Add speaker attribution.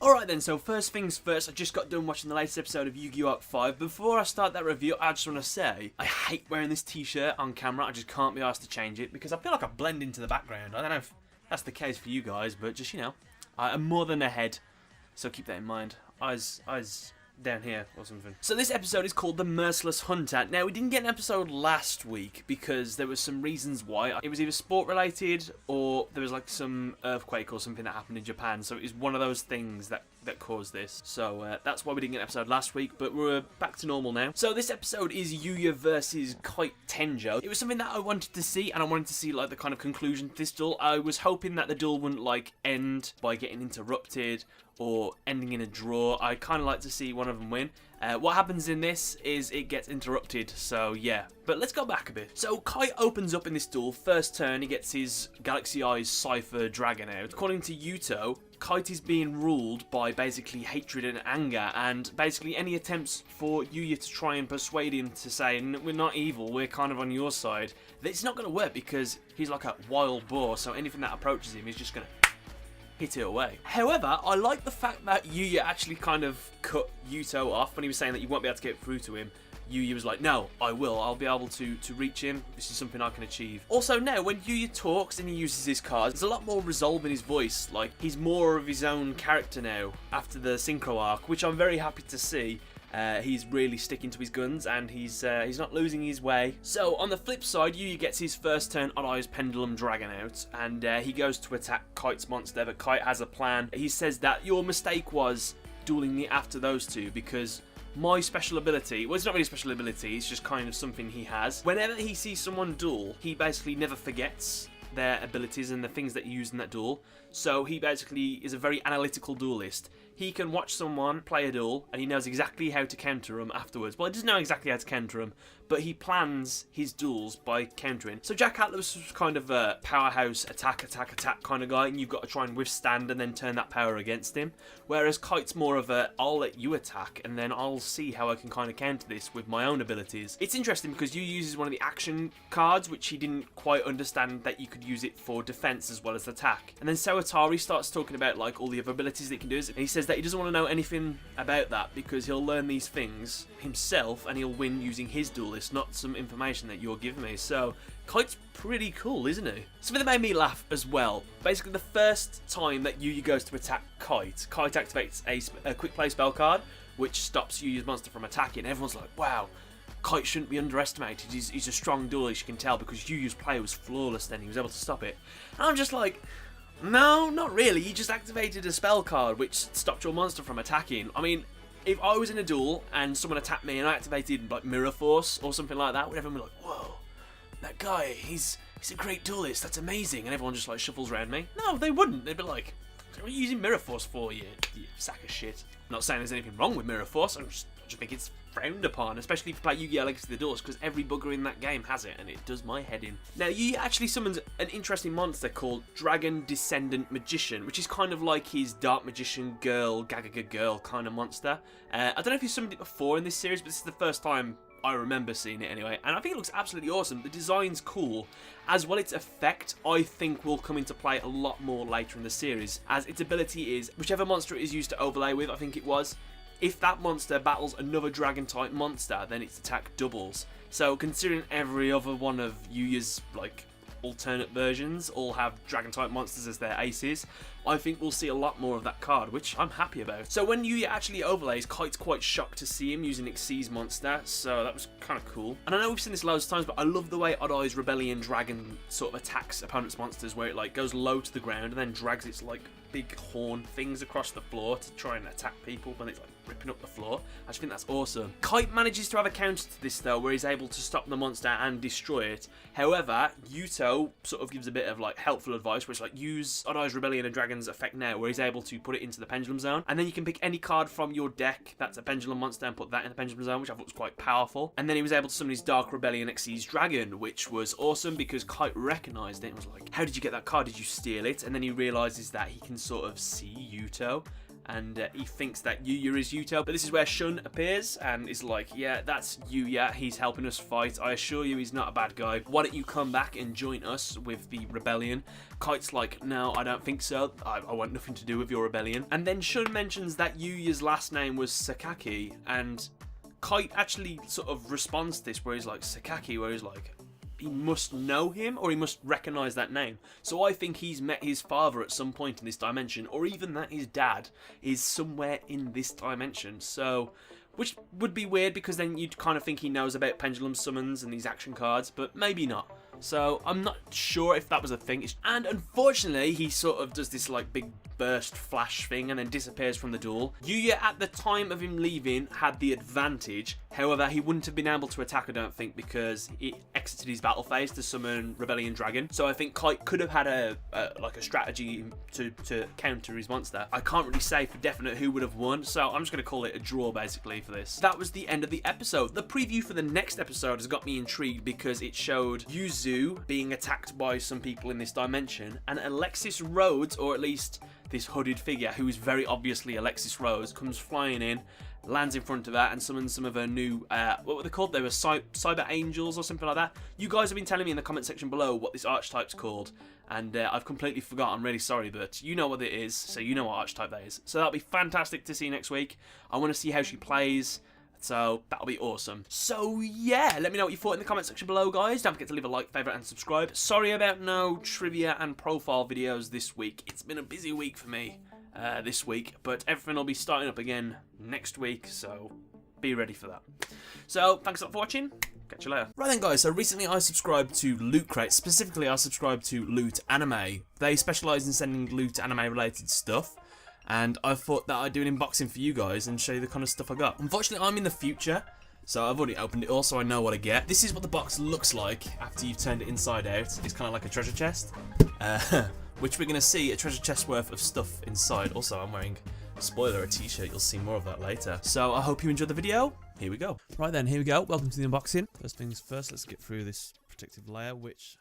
Speaker 1: Alright then, so first things first, I just got done watching the latest episode of Yu-Gi-Oh! Arc 5. Before I start that review, I just want to say, I hate wearing this t-shirt on camera. I just can't be asked to change it because I feel like I blend into the background. I don't know if that's the case for you guys, but just, you know, I'm more than a head, so keep that in mind. Eyes down here or something. So this episode is called The Merciless Hunter. Now, we didn't get an episode last week because there was some reasons why. It was either sport related or there was like some earthquake or something that happened in Japan. So it was one of those things that caused this. So that's why we didn't get an episode last week, but we're back to normal now. So this episode is Yuya versus Kite Tenjo. It was something that I wanted to see, and I wanted to see like the kind of conclusion to this duel. I was hoping that the duel wouldn't like end by getting interrupted or ending in a draw. I kind of like to see one of them win. What happens in this is it gets interrupted, so yeah. But let's go back a bit. So Kite opens up in this duel. First turn, he gets his Galaxy Eyes Cypher Dragon out. According to Yuto, Kite is being ruled by basically hatred and anger, and basically any attempts for Yuya to try and persuade him to say, we're not evil, we're kind of on your side, it's not going to work because he's like a wild boar, so anything that approaches him is just going to hit it away. However, I like the fact that Yuya actually kind of cut Yuto off when he was saying that you won't be able to get through to him. Yuya was like, no, I will. I'll be able to reach him. This is something I can achieve. Also now, when Yuya talks and he uses his cards, there's a lot more resolve in his voice. Like, he's more of his own character now after the Synchro arc, which I'm very happy to see. He's really sticking to his guns and he's not losing his way. So on the flip side, Yuya gets his first turn on Eye's Pendulum Dragon out, and he goes to attack Kite's monster, but Kite has a plan. He says that your mistake was dueling me after those two because my special ability, well, it's not really a special ability, it's just kind of something he has. Whenever he sees someone duel, he basically never forgets their abilities and the things that he used in that duel. So he basically is a very analytical duelist. He can watch someone play a duel and he knows exactly how to counter them afterwards. Well, he doesn't know exactly how to counter them, but he plans his duels by countering. So Jack Atlas was kind of a powerhouse attack kind of guy, and you've got to try and withstand and then turn that power against him. Whereas Kite's more of a, I'll let you attack and then I'll see how I can kind of counter this with my own abilities. It's interesting because you uses one of the action cards, which he didn't quite understand that you could use it for defense as well as attack. And then Sawatari starts talking about like all the other abilities that he can do, and he says that he doesn't want to know anything about that because he'll learn these things himself and he'll win using his duelist, not some information that you're giving me. So Kite's pretty cool, isn't he? Something that made me laugh as well. Basically, the first time that Yuya goes to attack Kite activates a quick play spell card, which stops Yuya's monster from attacking. Everyone's like, wow, Kite shouldn't be underestimated. He's a strong duelist, you can tell, because Yuya's play was flawless then. He was able to stop it. And I'm just like, no, not really. You just activated a spell card which stopped your monster from attacking. I mean, if I was in a duel and someone attacked me and I activated like Mirror Force or something like that, would everyone be like, whoa, that guy, he's a great duelist, that's amazing, and everyone just like shuffles around me? No, they wouldn't. They'd be like, what are you using Mirror Force for, you sack of shit? I'm not saying there's anything wrong with Mirror Force, I just think it's frowned upon, especially if you play Yu-Gi-Oh! Legacy of the Duels, because every bugger in that game has it, and it does my head in. Now, Yuya actually summons an interesting monster called Dragon Descendant Magician, which is kind of like his Dark Magician Girl, Gagaga Girl kind of monster. I don't know if he's summoned it before in this series, but this is the first time I remember seeing it anyway, and I think it looks absolutely awesome. The design's cool, as well its effect I think will come into play a lot more later in the series, as its ability is, whichever monster it is used to overlay with, I think it was, if that monster battles another dragon type monster, then its attack doubles. So considering every other one of Yuya's like alternate versions all have dragon type monsters as their aces, I think we'll see a lot more of that card, which I'm happy about. So when Yuya actually overlays, Kite's quite shocked to see him using Xyz monster, so that was kind of cool. And I know we've seen this loads of times, but I love the way Odd Eye's Rebellion Dragon sort of attacks opponent's monsters, where it like goes low to the ground and then drags its like big horn things across the floor to try and attack people when it's like ripping up the floor. I just think that's awesome. Kite manages to have a counter to this though, where he's able to stop the monster and destroy it. However, Yuto sort of gives a bit of like helpful advice, which like use Odd Eye's Rebellion and Dragon's effect now, where he's able to put it into the pendulum zone, and then you can pick any card from your deck that's a pendulum monster and put that in the pendulum zone, which I thought was quite powerful. And then he was able to summon his Dark Rebellion Xyz Dragon, which was awesome because Kite recognized it and was like, how did you get that card? Did you steal it? And then he realizes that he can sort of see Yuto, and he thinks that Yuya is Yuto. But this is where Shun appears and is like, yeah, that's Yuya. He's helping us fight. I assure you he's not a bad guy. Why don't you come back and join us with the rebellion? Kite's like, no, I don't think so. I want nothing to do with your rebellion. And then Shun mentions that Yuya's last name was Sakaki, and Kite actually sort of responds to this where he's like, Sakaki, where he's like, he must know him or he must recognize that name. So I think he's met his father at some point in this dimension, or even that his dad is somewhere in this dimension. So, which would be weird because then you'd kind of think he knows about pendulum summons and these action cards, but maybe not. So I'm not sure if that was a thing. And unfortunately, he sort of does this like big burst flash thing and then disappears from the duel. Yuya, at the time of him leaving, had the advantage. However, he wouldn't have been able to attack, I don't think, because he exited his battle phase to summon Rebellion Dragon. So I think Kite could have had a strategy to counter his monster. I can't really say for definite who would have won, so I'm just going to call it a draw basically for this. That was the end of the episode. The preview for the next episode has got me intrigued because it showed Yuzu being attacked by some people in this dimension, and Alexis Rhodes, or at least this hooded figure who is very obviously Alexis Rhodes, comes flying in, lands in front of her and summons some of her new, what were they called? They were cyber angels or something like that. You guys have been telling me in the comment section below what this archetype's called, and I've completely forgot. I'm really sorry, but you know what it is, so you know what archetype that is. So that'll be fantastic to see next week. I want to see how she plays. So that'll be awesome. So yeah, let me know what you thought in the comment section below, guys. Don't forget to leave a like, favourite and subscribe. Sorry about no trivia and profile videos this week. It's been a busy week for me this week, but everything will be starting up again next week, so be ready for that. So thanks a lot for watching. Catch you later. Right then, guys, so recently I subscribed to Loot Crate. Specifically, I subscribed to Loot Anime. They specialise in sending Loot Anime related stuff, and I thought that I'd do an unboxing for you guys and show you the kind of stuff I got. Unfortunately, I'm in the future, so I've already opened it all, so I know what I get. This is what the box looks like after you've turned it inside out. It's kind of like a treasure chest, which we're going to see a treasure chest worth of stuff inside. Also, I'm wearing, spoiler, a t-shirt. You'll see more of that later. So I hope you enjoyed the video. Here we go. Right then, here we go. Welcome to the unboxing. First things first, let's get through this protective layer, which